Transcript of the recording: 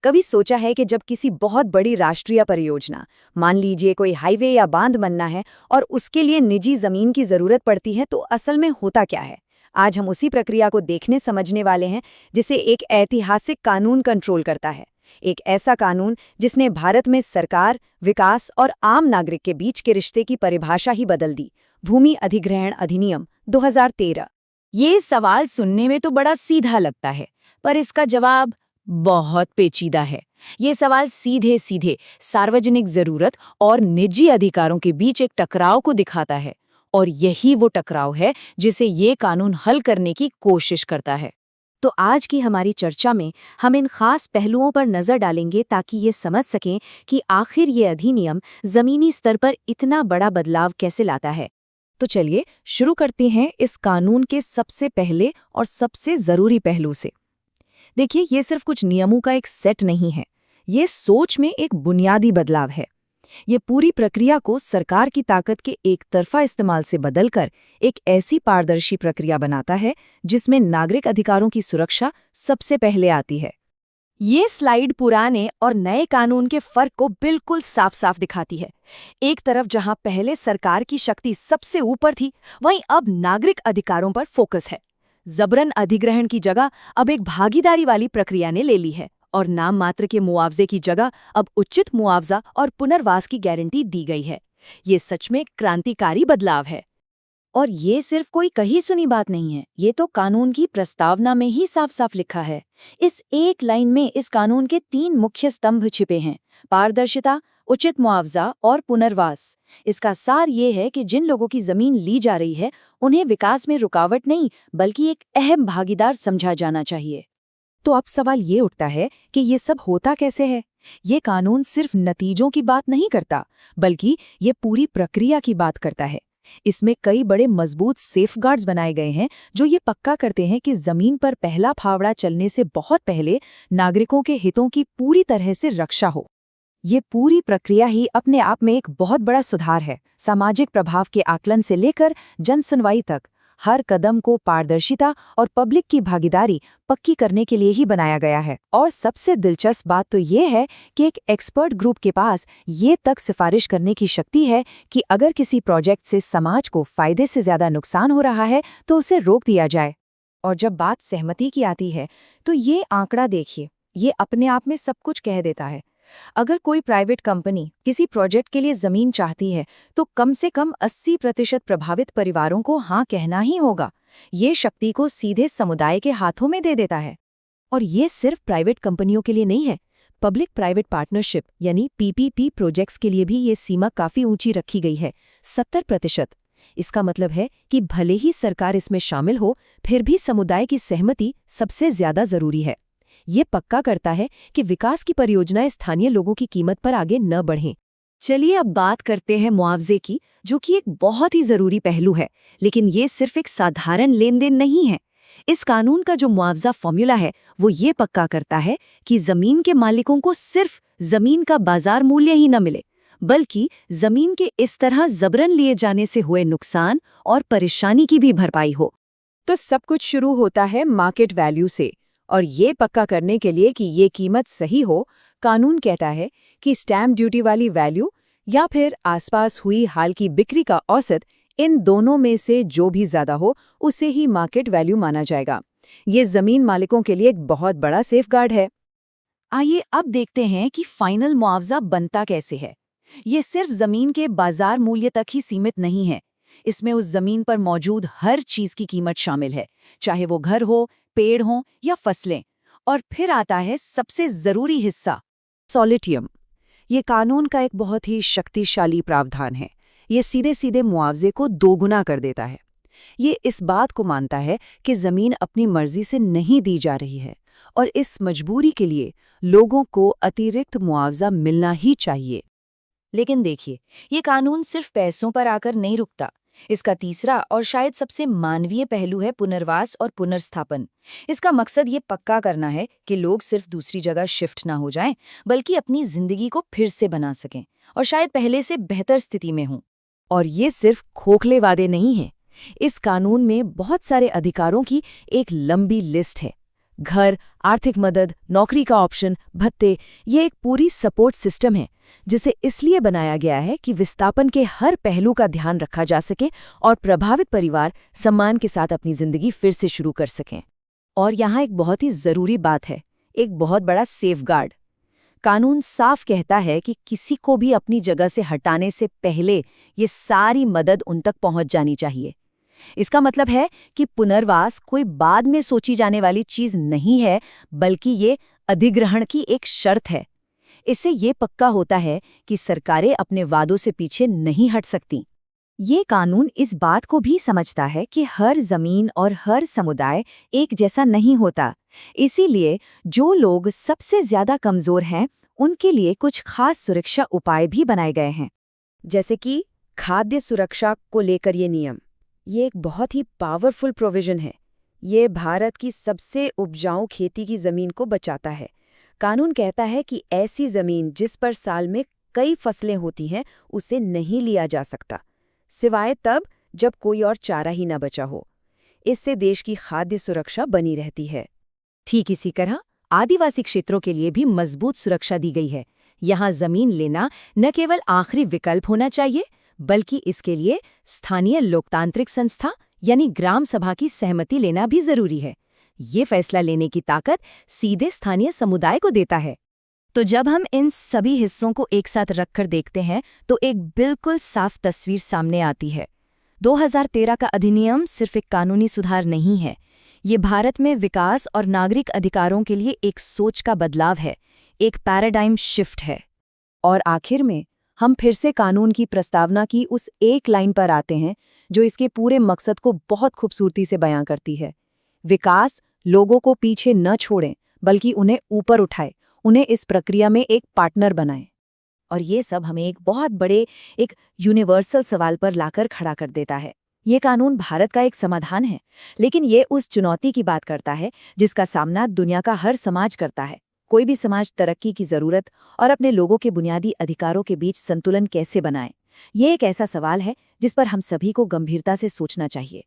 कभी सोचा है कि जब किसी बहुत बड़ी राष्ट्रीय परियोजना, मान लीजिए कोई हाईवे या बांध बनना है और उसके लिए निजी जमीन की जरूरत पड़ती है तो असल में होता क्या है? आज हम उसी प्रक्रिया को देखने समझने वाले हैं जिसे एक ऐतिहासिक कानून कंट्रोल करता है। एक ऐसा कानून जिसने भारत में सरकार, विकास और आम नागरिक के बीच के रिश्ते की परिभाषा ही बदल दी। भूमि अधिग्रहण अधिनियम 2013। ये सवाल सुनने में तो बड़ा सीधा लगता है, पर इसका जवाब बहुत पेचीदा है। ये सवाल सीधे सीधे सार्वजनिक जरूरत और निजी अधिकारों के बीच एक टकराव को दिखाता है, और यही वो टकराव है जिसे ये कानून हल करने की कोशिश करता है। तो आज की हमारी चर्चा में हम इन खास पहलुओं पर नजर डालेंगे ताकि ये समझ सकें कि आखिर ये अधिनियम जमीनी स्तर पर इतना बड़ा बदलाव कैसे लाता है। तो चलिए शुरू करते हैं इस कानून के सबसे पहले और सबसे जरूरी पहलू से। देखिए, ये सिर्फ कुछ नियमों का एक सेट नहीं है, ये सोच में एक बुनियादी बदलाव है। ये पूरी प्रक्रिया को सरकार की ताकत के एक तरफा इस्तेमाल से बदलकर एक ऐसी पारदर्शी प्रक्रिया बनाता है जिसमें नागरिक अधिकारों की सुरक्षा सबसे पहले आती है। ये स्लाइड पुराने और नए कानून के फर्क को बिल्कुल साफ साफ दिखाती है। एक तरफ जहां पहले सरकार की शक्ति सबसे ऊपर थी, वहीं अब नागरिक अधिकारों पर फोकस है। जबरन अधिग्रहण की जगह अब एक भागीदारी वाली प्रक्रिया ने ले ली है, और नाम मात्र के मुआवजे की जगह अब उचित मुआवजा और पुनर्वास की गारंटी दी गई है। ये सच में क्रांतिकारी बदलाव है। और ये सिर्फ कोई कही सुनी बात नहीं है, ये तो कानून की प्रस्तावना में ही साफ साफ लिखा है। इस एक लाइन में इस कानून के 3 मुख्य स्तंभ छिपे हैं: पारदर्शिता, उचित मुआवजा और पुनर्वास। इसका सार ये है कि जिन लोगों की जमीन ली जा रही है उन्हें विकास में रुकावट नहीं बल्कि एक अहम भागीदार समझा जाना चाहिए। तो अब सवाल ये उठता है कि ये सब होता कैसे है? ये कानून सिर्फ नतीजों की बात नहीं करता, बल्कि ये पूरी प्रक्रिया की बात करता है। इसमें कई बड़े मजबूत सेफगार्ड्स बनाए गए हैं जो ये पक्का करते हैं कि जमीन पर पहला फावड़ा चलने से बहुत पहले नागरिकों के हितों की पूरी तरह से रक्षा हो। ये पूरी प्रक्रिया ही अपने आप में एक बहुत बड़ा सुधार है। सामाजिक प्रभाव के आकलन से लेकर जन सुनवाई तक हर कदम को पारदर्शिता और पब्लिक की भागीदारी पक्की करने के लिए ही बनाया गया है। और सबसे दिलचस्प बात तो ये है कि एक एक्सपर्ट ग्रुप के पास ये तक सिफारिश करने की शक्ति है कि अगर किसी प्रोजेक्ट से समाज को फायदे से ज्यादा नुकसान हो रहा है तो उसे रोक दिया जाए। और जब बात सहमति की आती है तो ये आंकड़ा देखिए, ये अपने आप में सब कुछ कह देता है। अगर कोई प्राइवेट कंपनी किसी प्रोजेक्ट के लिए जमीन चाहती है तो कम से कम 80% प्रभावित परिवारों को हाँ कहना ही होगा। ये शक्ति को सीधे समुदाय के हाथों में दे देता है। और ये सिर्फ प्राइवेट कंपनियों के लिए नहीं है, पब्लिक प्राइवेट पार्टनरशिप यानी पीपीपी प्रोजेक्ट्स के लिए भी ये सीमा काफी ऊंची रखी गई है, 70%। इसका मतलब है कि भले ही सरकार इसमें शामिल हो, फिर भी समुदाय की सहमति सबसे ज्यादा जरूरी है। ये पक्का करता है कि विकास की परियोजनाएं स्थानीय लोगों की कीमत पर आगे न बढ़ें। चलिए अब बात करते हैं मुआवजे की, जो कि एक बहुत ही जरूरी पहलू है। लेकिन ये सिर्फ एक साधारण लेन देन नहीं है। इस कानून का जो मुआवजा फॉर्मूला है वो ये पक्का करता है कि जमीन के मालिकों को सिर्फ जमीन का बाजार मूल्य ही न मिले, बल्कि जमीन के इस तरह जबरन लिए जाने से हुए नुकसान और परेशानी की भी भरपाई हो। तो सब कुछ शुरू होता है मार्केट वैल्यू से, और ये पक्का करने के लिए कि ये कीमत सही हो, कानून कहता है कि स्टैम्प ड्यूटी वाली वैल्यू या फिर आसपास हुई हाल की बिक्री का औसत, इन दोनों में से जो भी ज्यादा हो उसे ही मार्केट वैल्यू माना जाएगा। ये जमीन मालिकों के लिए एक बहुत बड़ा सेफगार्ड है। आइए अब देखते हैं कि फाइनल मुआवजा बनता कैसे है। ये सिर्फ जमीन के बाजार मूल्य तक ही सीमित नहीं है। इसमें उस जमीन पर मौजूद हर चीज की कीमत शामिल है, चाहे वो घर हो, पेड़ हों या फसलें। और फिर आता है सबसे जरूरी हिस्सा, सॉलिटियम। ये कानून का एक बहुत ही शक्तिशाली प्रावधान है। ये सीधे सीधे मुआवजे को दोगुना कर देता है। ये इस बात को मानता है कि जमीन अपनी मर्जी से नहीं दी जा रही है, और इस मजबूरी के लिए लोगों को अतिरिक्त मुआवजा मिलना ही चाहिए। लेकिन देखिए, ये कानून सिर्फ पैसों पर आकर नहीं रुकता। इसका तीसरा और शायद सबसे मानवीय पहलू है पुनर्वास और पुनर्स्थापन। इसका मकसद ये पक्का करना है कि लोग सिर्फ दूसरी जगह शिफ्ट ना हो जाएं, बल्कि अपनी जिंदगी को फिर से बना सकें और शायद पहले से बेहतर स्थिति में हों। और ये सिर्फ खोखले वादे नहीं हैं। इस कानून में बहुत सारे अधिकारों की एक लंबी लिस्ट है। घर, आर्थिक मदद, नौकरी का ऑप्शन, भत्ते, ये एक पूरी सपोर्ट सिस्टम है जिसे इसलिए बनाया गया है कि विस्थापन के हर पहलू का ध्यान रखा जा सके और प्रभावित परिवार सम्मान के साथ अपनी जिंदगी फिर से शुरू कर सकें। और यहाँ एक बहुत ही जरूरी बात है, एक बहुत बड़ा सेफगार्ड। कानून साफ कहता है कि किसी को भी अपनी जगह से हटाने से पहले ये सारी मदद उन तक पहुंच जानी चाहिए। इसका मतलब है कि पुनर्वास कोई बाद में सोची जाने वाली चीज नहीं है, बल्कि ये अधिग्रहण की एक शर्त है। इससे ये पक्का होता है कि सरकारें अपने वादों से पीछे नहीं हट सकती। ये कानून इस बात को भी समझता है कि हर जमीन और हर समुदाय एक जैसा नहीं होता। इसीलिए जो लोग सबसे ज्यादा कमजोर हैं, उनके लिए कुछ खास सुरक्षा उपाय भी बनाए गए हैं। जैसे कि खाद्य सुरक्षा को लेकर ये नियम, ये एक बहुत ही पावरफुल प्रोविजन है। ये भारत की सबसे उपजाऊ खेती की जमीन को बचाता है। कानून कहता है कि ऐसी जमीन जिस पर साल में कई फसलें होती हैं, उसे नहीं लिया जा सकता, सिवाय तब जब कोई और चारा ही न बचा हो। इससे देश की खाद्य सुरक्षा बनी रहती है। ठीक इसी तरह आदिवासी क्षेत्रों के लिए भी मजबूत सुरक्षा दी गई है। यहाँ जमीन लेना न केवल आखिरी विकल्प होना चाहिए, बल्कि इसके लिए स्थानीय लोकतांत्रिक संस्था यानी ग्राम सभा की सहमति लेना भी जरूरी है। ये फैसला लेने की ताकत सीधे स्थानीय समुदाय को देता है। तो जब हम इन सभी हिस्सों को एक साथ रखकर देखते हैं तो एक बिल्कुल साफ तस्वीर सामने आती है। 2013 का अधिनियम सिर्फ एक कानूनी सुधार नहीं है, ये भारत में विकास और नागरिक अधिकारों के लिए एक सोच का बदलाव है, एक पैराडाइम शिफ्ट है। और आखिर में हम फिर से कानून की प्रस्तावना की उस एक लाइन पर आते हैं जो इसके पूरे मकसद को बहुत खूबसूरती से बयां करती है। विकास लोगों को पीछे न छोड़ें, बल्कि उन्हें ऊपर उठाए, उन्हें इस प्रक्रिया में एक पार्टनर बनाएं। और ये सब हमें एक बहुत बड़े, एक यूनिवर्सल सवाल पर लाकर खड़ा कर देता है। ये कानून भारत का एक समाधान है, लेकिन ये उस चुनौती की बात करता है जिसका सामना दुनिया का हर समाज करता है। कोई भी समाज तरक्की की जरूरत और अपने लोगों के बुनियादी अधिकारों के बीच संतुलन कैसे बनाए, ये एक ऐसा सवाल है जिस पर हम सभी को गंभीरता से सोचना चाहिए।